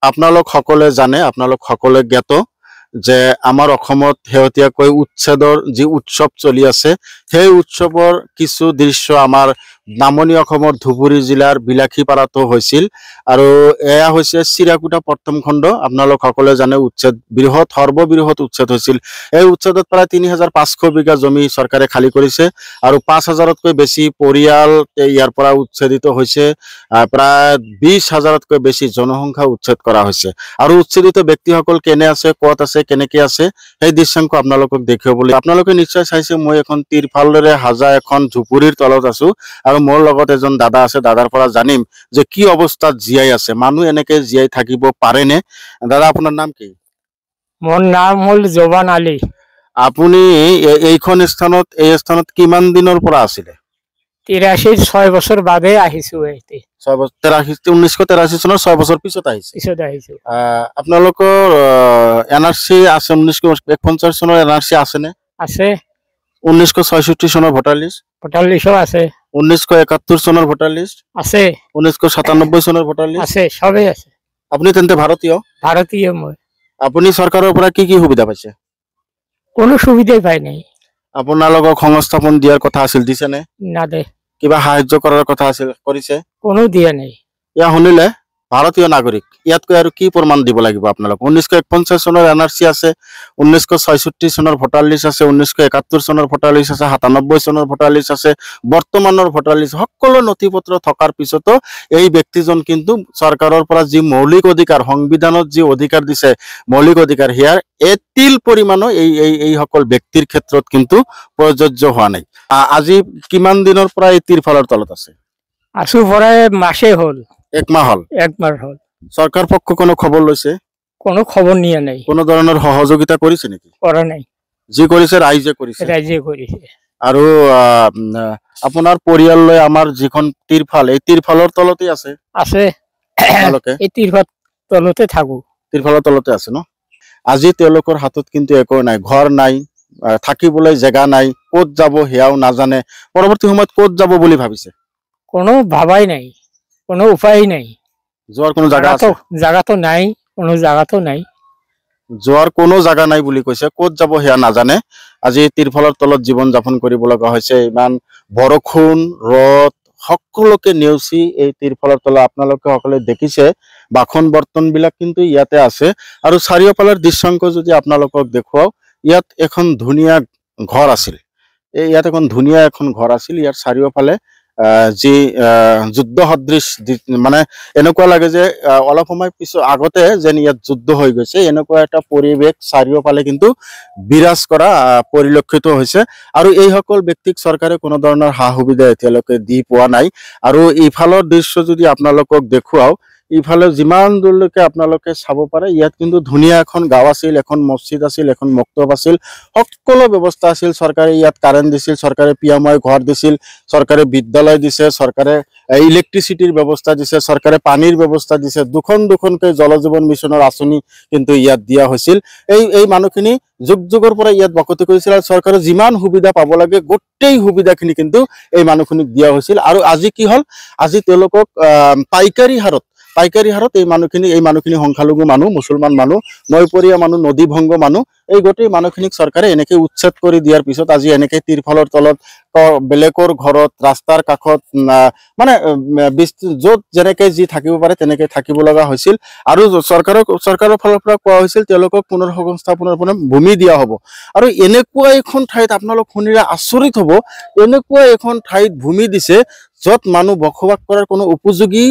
আপোনালোক সকলে জানে, আপোনালোক সকলে জ্ঞাত যে আমাৰ অসমত শেহতীয়াকৈ উচ্ছেদৰ যি উৎসৱ চলি আছে, সেই উৎসৱৰ কিছু দৃশ্য আমাৰ নামনি অসমৰ ধুবুৰী জিলাৰ বিলাসীপাৰাতো হৈছিল। আৰু এয়া হৈছে চিৰাকুটা প্ৰথম খণ্ড। আপোনালোক সকলে জানে উচ্ছেদ সৰ্ববৃহৎ উচ্ছেদ হৈছিল। এই উচ্ছেদত প্ৰায় ৩৫০০ বিঘা জমি চৰকাৰে খালী কৰিছে আৰু ৫,০০০তকৈ বেছি পৰিয়াল ইয়াৰ পৰা উচ্ছেদিত হৈছে। প্ৰায় ২০,০০০তকৈ বেছি জনসংখ্যা উচ্ছেদ কৰা হৈছে। আৰু উচ্ছেদিত ব্যক্তিসকল কেনে আছে, ক'ত আছে, কেনেকে আছে, সেই দৃশ্যাংশ আপোনালোকক দেখুৱাবলৈ আপোনালোকে নিশ্চয় চাইছে। মই এখন তিৰপালেৰে সাজা এখন ঝুপুৰিৰ তলত আছো আৰু মোৰ লগত এজন দাদা আছে। দাদাৰ পৰা জানিম যে কি অৱস্থাত জীয়াই আছে, মানুহ এনেকে জীয়াই থাকিব পাৰেনে। দাদা, আপোনাৰ নাম কি? মোৰ নাম হ'ল জবান আলী। আপুনি এইখন স্থানত এই স্থানত কিমান দিনৰ পৰা আছিলে? ৮৩ ৬ বছৰ বাদে আহিছো। 1983 চনৰ 6 বছৰ পিছত আহিছো। আপোনালোকৰ NRC আছে? 1951 চনৰ NRC আছেনে? আছে। 1966 চনৰ ভোটাৰ লিষ্ট আছে। 1971 চনৰ ভোটাৰ লিষ্ট আছে। 1997 চনৰ ভোটাৰ লিষ্ট আছে। সবেই আছে। আপুনি তেন্তে ভাৰতীয়? ভাৰতীয় মই। আপুনি চৰকাৰৰ পৰা কি কি সুবিধা পাইছে? কোনো সুবিধাই পাই নাই। আপোনালোকক সংস্থাপন দিয়াৰ কথা আছিল, দিছেনে? নাদে। কিবা সাহায্য কৰাৰ কথা আছিল, কৰিছে? কোনো দিয়া নাই। ইয়া শুনিলে ভাৰতীয় নাগৰিক, ইয়াতকৈ আৰু কি প্ৰমাণ দিব লাগিব আপোনালোক? 1951 চনৰ NRC আছে, 1966 চনৰ ভোটাৰ লিষ্ট আছে, 1971 চনৰ ভোটাৰ লিষ্ট আছে, 97 চনৰ ভোটাৰ লিষ্ট আছে, বৰ্তমানৰ ভোটাৰ লিষ্ট, সকলো নথি পত্ৰ থকাৰ পিছতো এই ব্যক্তিজন কিন্তু চৰকাৰৰ পৰা যি মৌলিক অধিকাৰ, সংবিধানত যি অধিকাৰ দিছে মৌলিক অধিকাৰ, সেয়াৰ এতিল পৰিমাণো এই সকল ব্যক্তিৰ ক্ষেত্ৰত কিন্তু প্ৰযোজ্য হোৱা নাই। আজি কিমান দিনৰ পৰা এই তিৰপালৰ তলত আছে? আছো পৰাই মাসে হ'ল। 1 মাহ হ'ল। 1 মাহ হ'ল। সরকার পক্ষ কোনো খবর লৈছে? কোনো খবর নিয়ে নাই। কোনো ধরনের সহযোগিতা কৰিছে নেকি? কৰা নাই। যি কৰিছে ৰাইজে কৰিছে। ৰাইজে কৰিছে। আৰু আপোনাৰ পৰিয়াললৈ আমাৰ যিখন তিৰপাল, এই তিৰপালৰ তলতে আছে? আছে। এই তিৰপাল তলতে থাকো। তিৰপালৰ তলতে আছে ন? আজি তেওঁলোকৰ হাতত কিন্তু একো নাই, ঘৰ নাই, থাকিবলৈ জেগা নাই, ক'ত যাব সেয়াও নাজানে। পৰৱৰ্তী সময়ত ক'ত যাব বুলি ভাবিছে? কোনো ভাবাই নাই, কোনো উপায় নাই। যোৱাৰ কোনো জায়গা আছে? জায়গাটো নাই, কোনো জায়গাটো নাই। যোৱাৰ কোনো জায়গা নাই বুলি কৈছে। ক'ত যাব সেয়া নাজানে। আজি তিৰপালৰ তলত জীৱন যাপন কৰিব লগা হৈছে। ইমান বৰষুণ ৰ'দ সকলোকে নেওচি এই তিৰপালৰ তলত আপোনালোকে সকলে দেখিছে বাসন বৰ্তন বিলাক কিন্তু ইয়াতে আছে। আৰু চাৰিওফালৰ দৃশ্যাংশ যদি আপোনালোকক দেখুৱাও, ইয়াত এখন ধুনীয়া ঘৰ আছিল। ইয়াত এখন ধুনীয়া এখন ঘৰ আছিল। ইয়াৰ চাৰিওফালে যি যুদ্ধ সদৃশ, মানে এনেকুৱা লাগে যে অলপ সময় পিছত আগতে যেন ইয়াত যুদ্ধ হৈ গৈছে, এনেকুৱা এটা পৰিৱেশ চাৰিওফালে কিন্তু বিৰাজ কৰা পৰিলক্ষিত হৈছে। আৰু এই সকল ব্যক্তিক চৰকাৰে কোনো ধৰণৰ সা সুবিধা এতিয়ালৈকে দি পোৱা নাই। আৰু ইফালৰ দৃশ্য যদি আপোনালোকক দেখুৱাও, ইফালে যিমান দূৰলৈকে আপোনালোকে চাব পাৰে, ইয়াত কিন্তু ধুনীয়া এখন গাঁও আছিল, এখন মছজিদ আছিল, এখন মক্তব আছিল, সকলো ব্যৱস্থা আছিল। চৰকাৰে ইয়াত কাৰেণ্ট দিছিল, চৰকাৰে পিয়াময় ঘৰ দিছিল, চৰকাৰে বিদ্যালয় দিছে, চৰকাৰে ইলেক্ট্ৰিচিটিৰ ব্যৱস্থা দিছে, চৰকাৰে পানীৰ ব্যৱস্থা দিছে, দুখনকৈ জল জীৱন মিছনৰ আঁচনি কিন্তু ইয়াত দিয়া হৈছিল। এই মানুহখিনি যুগ যুগৰ পৰা ইয়াত বসতি কৰিছিল আৰু চৰকাৰে যিমান সুবিধা পাব লাগে গোটেই সুবিধাখিনি কিন্তু এই মানুহখিনিক দিয়া হৈছিল। আৰু আজি কি হ'ল, আজি তেওঁলোকক পাইকাৰী হাৰত এই মানুহখিনি সংখ্যালঘু মানুহ, মুছলমান মানুহ, নৈপৰীয়া মানুহ, নদীভংগ মানুহ, এই গোটেই মানুহখিনিক চৰকাৰে এনেকে উচ্ছেদ কৰি দিয়াৰ পিছত আজি এনেকে তিৰপালৰ তলত, বেলেগৰ ঘৰত, ৰাস্তাৰ কাষত, মানে য'ত যেনেকে যি থাকিব পাৰে তেনেকে থাকিব লগা হৈছিল। আৰু চৰকাৰৰ ফালৰ পৰা কোৱা হৈছিল তেওঁলোকক পুনৰ সংস্থাপনৰ ভূমি দিয়া হ'ব। আৰু এনেকুৱা এখন ঠাইত আপোনালোক শুনিলে আচৰিত হ'ব, এনেকুৱা এখন ঠাইত ভূমি দিছে য'ত মানুহ বসবাস কৰাৰ কোনো উপযোগী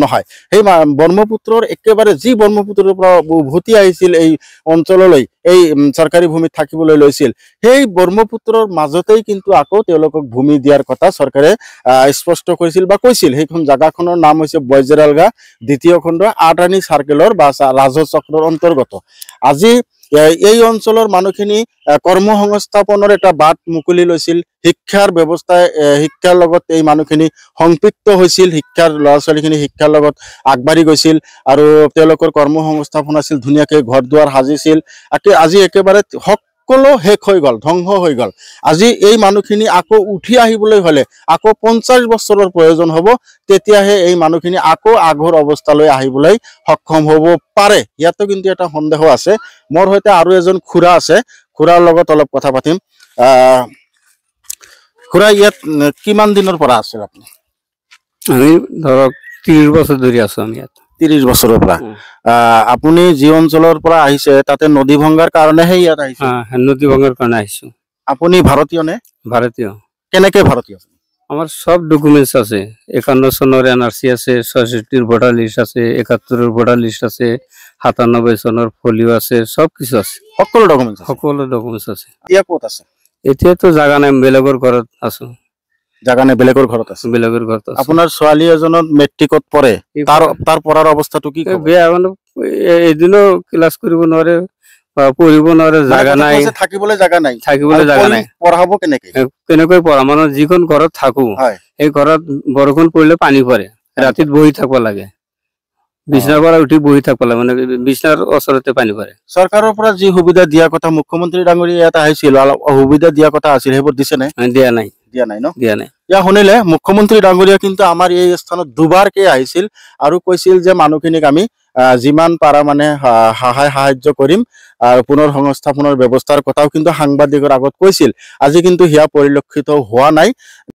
নহয়। সেই ব্ৰহ্মপুত্ৰৰ একেবাৰে যি ব্ৰহ্মপুত্ৰৰ পৰা উভতি আহিছিল এই অঞ্চললৈ, এই চৰকাৰী ভূমিত থাকিবলৈ লৈছিল, সেই ব্ৰহ্মপুত্ৰৰ মাজতেই কিন্তু আকৌ তেওঁলোকক ভূমি দিয়াৰ কথা চৰকাৰে স্পষ্ট কৰিছিল বা কৈছিল। সেইখন জাগাখনৰ নাম হৈছে বজৰালগা 2য় খণ্ড 8 চাৰ্কেলৰ বা ৰাজহ চক্ৰৰ অন্তৰ্গত। আজি এই অঞ্চলৰ মানুহখিনি কৰ্মসংস্থাপনৰ এটা বাট মুকলি লৈছিল। শিক্ষাৰ ব্যৱস্থাই, শিক্ষাৰ লগত এই মানুহখিনি সংপৃক্ত হৈছিল, শিক্ষাৰ ল'ৰা ছোৱালীখিনি শিক্ষাৰ লগত আগবাঢ়ি গৈছিল আৰু তেওঁলোকৰ কৰ্মসংস্থাপন আছিল, ধুনীয়াকৈ ঘৰ দুৱাৰ সাজিছিল। আজি একেবাৰে সকলো শেষ হৈ গ'ল, ধ্বংস হৈ গ'ল। আজি এই মানুহখিনি আকৌ উঠি আহিবলৈ হ'লে আকৌ 50 বছৰৰ প্ৰয়োজন হ'ব, তেতিয়াহে এই মানুহখিনি আকৌ আগৰ অৱস্থালৈ আহিবলৈ সক্ষম হ'ব পাৰে। ইয়াতো কিন্তু এটা সন্দেহ আছে। মোৰ সৈতে আৰু এজন খুৰা আছে, খুৰাৰ লগত অলপ কথা পাতিম। খুৰা, ইয়াত কিমান দিনৰ পৰা আছিল আপুনি? আমি ধৰক 30 বছৰ ধৰি আছো আমি ইয়াত। 30 বছৰৰ পৰা। আপুনি যি অঞ্চলৰ পৰা আহিছে তাতে নদী ভংগাৰ কাৰণেহে ইয়াত আহিছে? নদী ভংগাৰ কাৰণে আহিছো। আপুনি ভাৰতীয় নে? ভাৰতীয়। কেনেকে ভাৰতীয়? আমার সব ডকুমেন্টস আছে। 51 সনের এনআরসি আছে, 66 ভোটার লিস্ট আছে, 71 ভোটার লিস্ট আছে, 97 সনের ফলিও আছে, সব কিছু আছে। সকলো ডকুমেন্টস আছে? সকলো ডকুমেন্টস আছে। এতিয়া ক'ত আছে? এতিয়া তো জাগা নাই, বেলেগৰ ঘৰত আছো। জাগা নাই, বেলেগৰ ঘৰত আছে? বেলেগৰ ঘৰত আছো। আপোনাৰ ছোৱালী এজনত মেট্ৰিকত পঢ়ে, তাৰ পঢ়াৰ অৱস্থাটো কি? বেয়া, মানে এদিনো ক্লাছ কৰিব নোৱাৰে, পঢ়িব নোৱাৰে, জাগা নাই, থাকিবলৈ জাগা নাই, থাকিবলৈ জাগা নাই। পঢ়াব কেনেকে? কেনেকৈ পঢ়া, মানে যিখন ঘৰত থাকো সেই ঘৰত বৰষুণ পৰিলে পানী পৰে, ৰাতিত বহি থাকিব লাগে, বিছনাৰ পৰা উঠি বহি থাকিব লাগে, মানে বিছনাৰ ওচৰতে পানী পৰে। চৰকাৰৰ পৰা যি সুবিধা দিয়া কথা, মুখ্যমন্ত্ৰী ডাঙৰীয়া ইয়াত আহিছিল, অলপ সুবিধা দিয়া কথা আছিল, সেইবোৰ দিছে নে? দিয়া নাই। দিয়া নাই ন? দিয়া নাই। ইয়া শুনিলে, মুখ্যমন্ত্ৰী ডাঙৰীয়া কিন্তু আমাৰ এই স্থানত দুবাৰকে আহিছিল আৰু কৈছিল যে মানুহখিনিক আমি যিমান পাৰা মানে সাহায্য কৰিম আৰু পুনৰ সংস্থাপনৰ ব্যৱস্থাৰ কথাও কিন্তু সাংবাদিকৰ আগত কৈছিল। আজি কিন্তু সেয়া পৰিলক্ষিত হোৱা নাই।